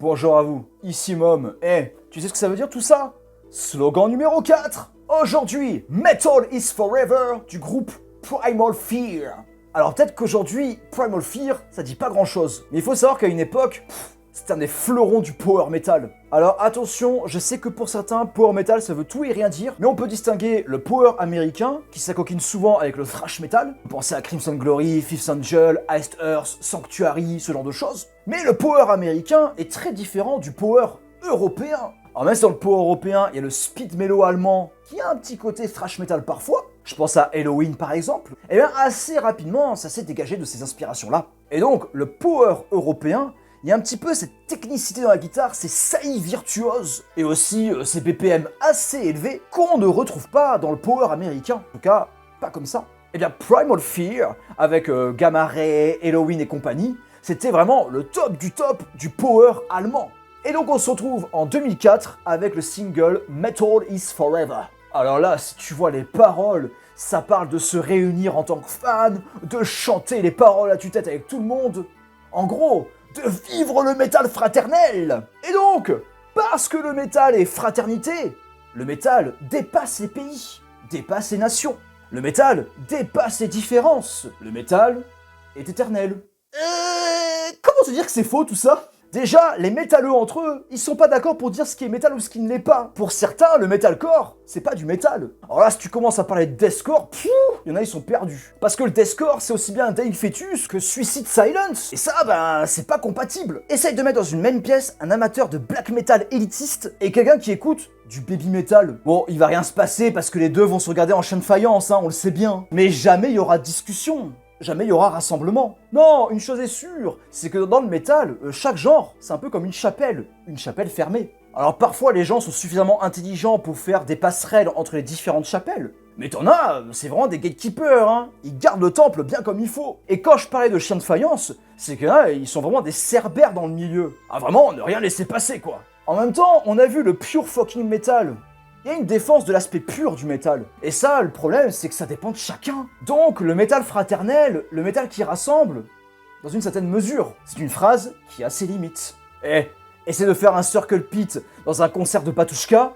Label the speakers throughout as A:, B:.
A: Bonjour à vous, ici Mom. Tu sais ce que ça veut dire tout ça? Slogan numéro 4. Aujourd'hui, Metal is Forever du groupe Primal Fear. Alors peut-être qu'aujourd'hui, Primal Fear, ça dit pas grand chose. Mais il faut savoir qu'à une époque, c'était un des fleurons du power metal. Alors attention, je sais que pour certains, power metal ça veut tout et rien dire, mais on peut distinguer le power américain, qui s'acoquine souvent avec le thrash metal. Pensez à Crimson Glory, Fifth Angel, Iced Earth, Sanctuary, ce genre de choses. Mais le power américain est très différent du power européen. Alors même si dans le power européen, il y a le speed mellow allemand, qui a un petit côté thrash metal parfois, je pense à Halloween par exemple, et bien assez rapidement, ça s'est dégagé de ces inspirations-là. Et donc, le power européen, il y a un petit peu cette technicité dans la guitare, ces saillies virtuoses, et aussi ces BPM assez élevés qu'on ne retrouve pas dans le power américain. En tout cas, pas comme ça. Et bien Primal Fear, avec Gamma Ray, Halloween et compagnie, c'était vraiment le top du power allemand. Et donc on se retrouve en 2004 avec le single Metal is Forever. Alors là, si tu vois les paroles, ça parle de se réunir en tant que fan, de chanter les paroles à tue-tête avec tout le monde. En gros, de vivre le métal fraternel. Et donc, parce que le métal est fraternité, le métal dépasse les pays, dépasse les nations. Le métal dépasse les différences. Le métal est éternel. Comment te dire que c'est faux tout ça? Déjà, les métalleux entre eux, ils sont pas d'accord pour dire ce qui est métal ou ce qui ne l'est pas. Pour certains, le metalcore, c'est pas du métal. Alors là, si tu commences à parler de deathcore, il y en a, ils sont perdus. Parce que le deathcore, c'est aussi bien un Dying Fetus que Suicide Silence. Et ça, c'est pas compatible. Essaye de mettre dans une même pièce un amateur de black metal élitiste et quelqu'un qui écoute du baby metal. Bon, il va rien se passer parce que les deux vont se regarder en chaîne de faïence, on le sait bien. Mais jamais il y aura discussion. Jamais il y aura rassemblement. Non, une chose est sûre, c'est que dans le métal, chaque genre, c'est un peu comme une chapelle fermée. Alors parfois les gens sont suffisamment intelligents pour faire des passerelles entre les différentes chapelles, mais t'en as, c'est vraiment des gatekeepers, Ils gardent le temple bien comme il faut. Et quand je parlais de chiens de faïence, c'est que là, ils sont vraiment des cerbères dans le milieu. Ah vraiment, ne rien laisser passer quoi. En même temps, on a vu le pure fucking metal. Il y a une défense de l'aspect pur du métal. Et ça, le problème, c'est que ça dépend de chacun. Donc, le métal fraternel, le métal qui rassemble, dans une certaine mesure, c'est une phrase qui a ses limites. Essaie de faire un circle pit dans un concert de Batushka,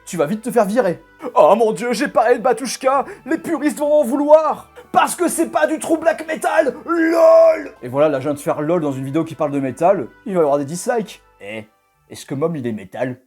A: tu vas vite te faire virer. Oh mon dieu, j'ai parlé de Batushka, les puristes vont en vouloir parce que c'est pas du true black metal, LOL. Et voilà, là je viens de faire LOL dans une vidéo qui parle de métal, il va y avoir des dislikes. Est-ce que Mom il est métal?